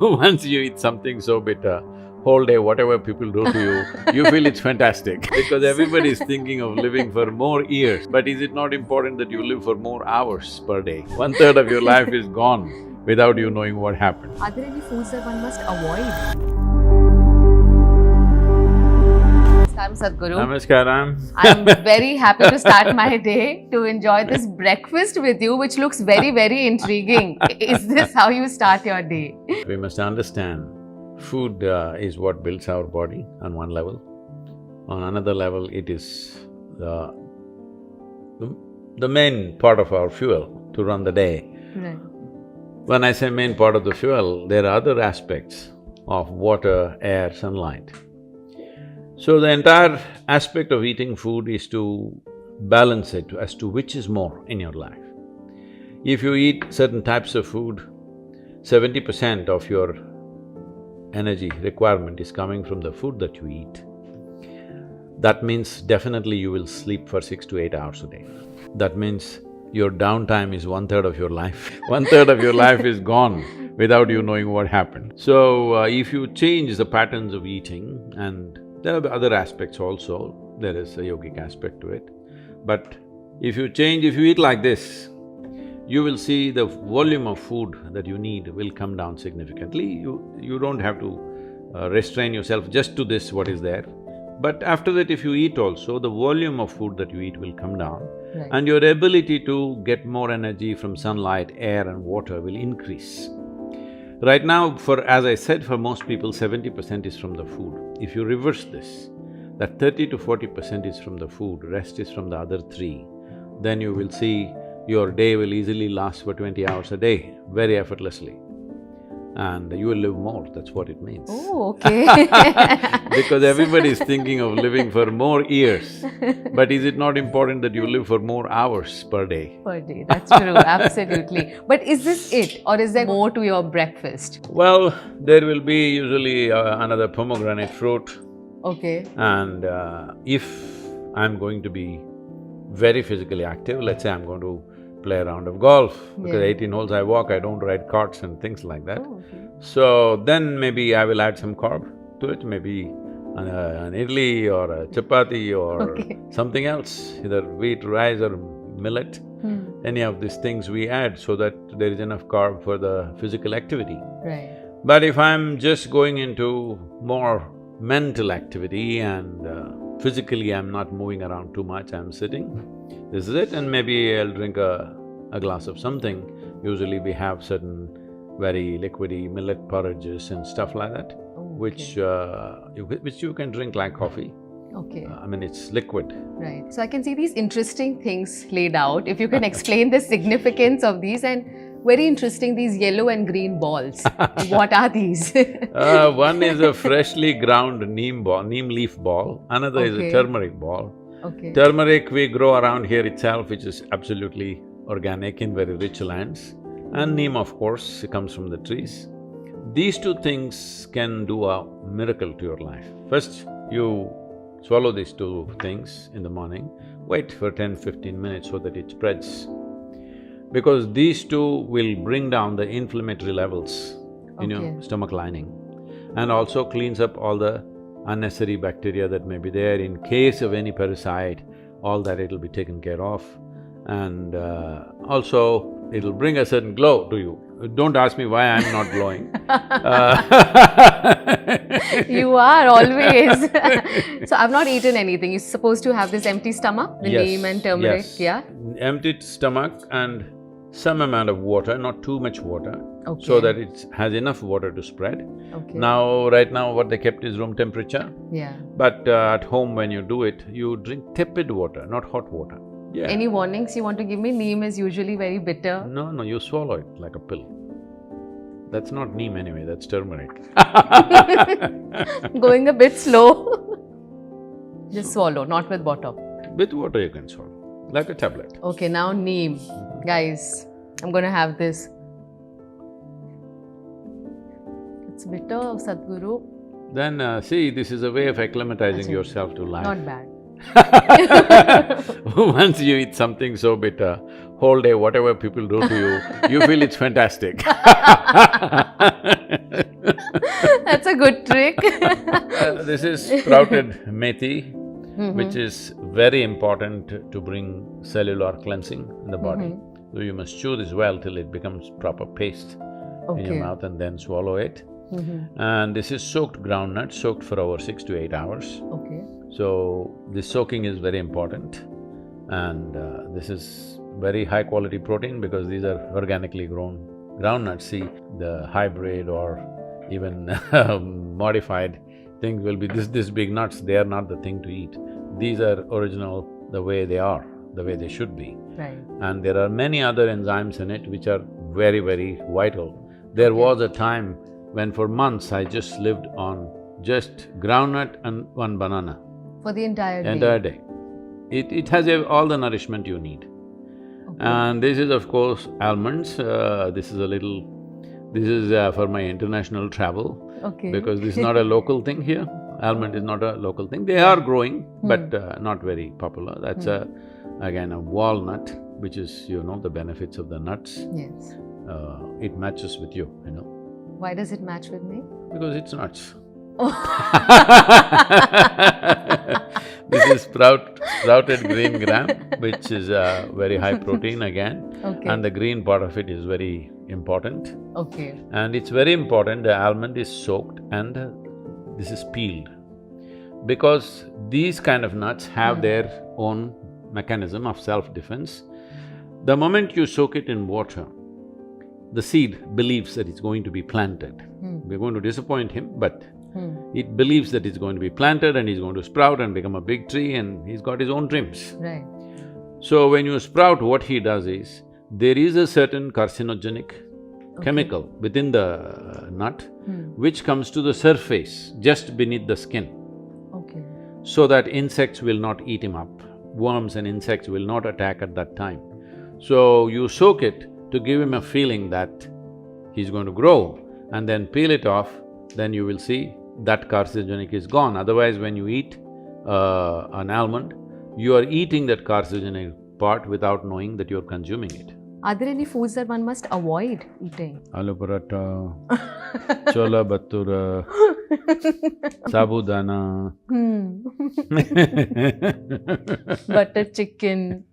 Once you eat something so bitter, whole day, whatever people do to you feel it's fantastic because everybody is thinking of living for more years. But is it not important that you live for more hours per day? One-third of your life is gone without you knowing what happened. Are there any foods that one must avoid? Namaskaram, Sadhguru. Namaskaram. I'm very happy to start my day to enjoy this breakfast with you, which looks very, very intriguing. Is this how you start your day? We must understand, food is what builds our body on one level. On another level, it is the main part of our fuel to run the day. Right. When I say main part of the fuel, there are other aspects of water, air, sunlight. So the entire aspect of eating food is to balance it as to which is more in your life. If you eat certain types of food, 70% of your energy requirement is coming from the food that you eat. That means definitely you will sleep for 6 to 8 hours a day. That means your downtime is one-third of your life. One-third of your life is gone without you knowing what happened. So, if you change the patterns of eating, and there are other aspects also, there is a yogic aspect to it, but if you eat like this, you will see the volume of food that you need will come down significantly. You don't have to restrain yourself just to this, what is there. But after that, if you eat also, the volume of food that you eat will come down. Right. And your ability to get more energy from sunlight, air and water will increase. Right now, as I said, for most people, 70% is from the food. If you reverse this, that 30 to 40% is from the food, rest is from the other three, then you will see your day will easily last for 20 hours a day, very effortlessly. And you will live more, that's what it means. Oh, okay. Because everybody is thinking of living for more years. But is it not important that you live for more hours per day? Per day, that's true, absolutely. But is this it, or is there more to your breakfast? Well, there will be usually another pomegranate fruit. Okay. And if I'm going to be very physically active, let's say I'm going to play a round of golf, because 18 holes I walk, I don't ride carts and things like that. Oh, okay. So then maybe I will add some carb to it, maybe an idli or a chapati or something else, either wheat, rice or millet. Any of these things we add so that there is enough carb for the physical activity. Right. But if I'm just going into more mental activity and physically I'm not moving around too much, I'm sitting, this is it, and maybe I'll drink a glass of something. Usually we have certain very liquidy millet porridges and stuff like that, which you can drink like coffee. Okay. I mean, it's liquid. Right. So I can see these interesting things laid out. If you can explain the significance of these, and very interesting, these yellow and green balls. What are these? One is a freshly ground neem leaf ball, another is a turmeric ball. Okay. Turmeric we grow around here itself, which is absolutely organic in very rich lands. And neem, of course, it comes from the trees. These two things can do a miracle to your life. First, you swallow these two things in the morning, wait for 10-15 minutes so that it spreads. Because these two will bring down the inflammatory levels in your stomach lining, and also cleans up all the unnecessary bacteria that may be there. In case of any parasite, all that it'll be taken care of. And also, it'll bring a certain glow to you. Don't ask me why I'm not glowing. You are always. So I've not eaten anything. You're supposed to have this empty stomach, the neem and turmeric, Empty stomach and some amount of water, not too much water, Okay. so that it has enough water to spread. Okay. Now, right now what they kept is room temperature. Yeah. But at home when you do it, you drink tepid water, not hot water. Yeah. Any warnings you want to give me? Neem is usually very bitter. No, you swallow it like a pill. That's not neem anyway, that's turmeric. Going a bit slow. Just swallow, not with water. With water you can swallow, like a tablet. Okay, now neem. Guys, I'm gonna have this. It's bitter, Sadhguru. Then see, this is a way of acclimatizing yourself to life. Not bad. Once you eat something so bitter, whole day, whatever people do to you feel it's fantastic. That's a good trick. This is sprouted methi, which is very important to bring cellular cleansing in the body. So you must chew this well till it becomes proper paste in your mouth and then swallow it. And this is soaked groundnut, soaked for over 6 to 8 hours. Okay. So this soaking is very important, and this is very high quality protein because these are organically grown groundnuts. See, the hybrid or even modified things will be this big nuts, they are not the thing to eat. These are original the way they are, the way they should be. Right. And there are many other enzymes in it which are very, very vital. There was a time when for months I just lived on just groundnut and one banana. For the entire day? Entire day. It has all the nourishment you need. Okay. And this is of course almonds, this is for my international travel. Okay. Because this is not a local thing here. Almond is not a local thing. They are growing, but not very popular. That's again a walnut, which is, you know, the benefits of the nuts. Yes. It matches with you, you know. Why does it match with me? Because it's nuts. This is sprouted green gram, which is very high protein again. Okay. And the green part of it is very important. Okay. And it's very important, the almond is soaked and this is peeled. Because these kind of nuts have their own mechanism of self-defense. The moment you soak it in water, the seed believes that it's going to be planted. We're going to disappoint him, but it believes that it's going to be planted and he's going to sprout and become a big tree and he's got his own dreams. Right. So when you sprout, what he does is, there is a certain carcinogenic chemical within the nut which comes to the surface just beneath the skin. Okay. So that insects will not eat him up, worms and insects will not attack at that time. So you soak it to give him a feeling that he's going to grow, and then peel it off, then you will see that carcinogenic is gone. Otherwise, when you eat an almond, you are eating that carcinogenic part without knowing that you're consuming it. Are there any foods that one must avoid eating? Aloo paratha, chola bhatura, sabudana. Butter chicken.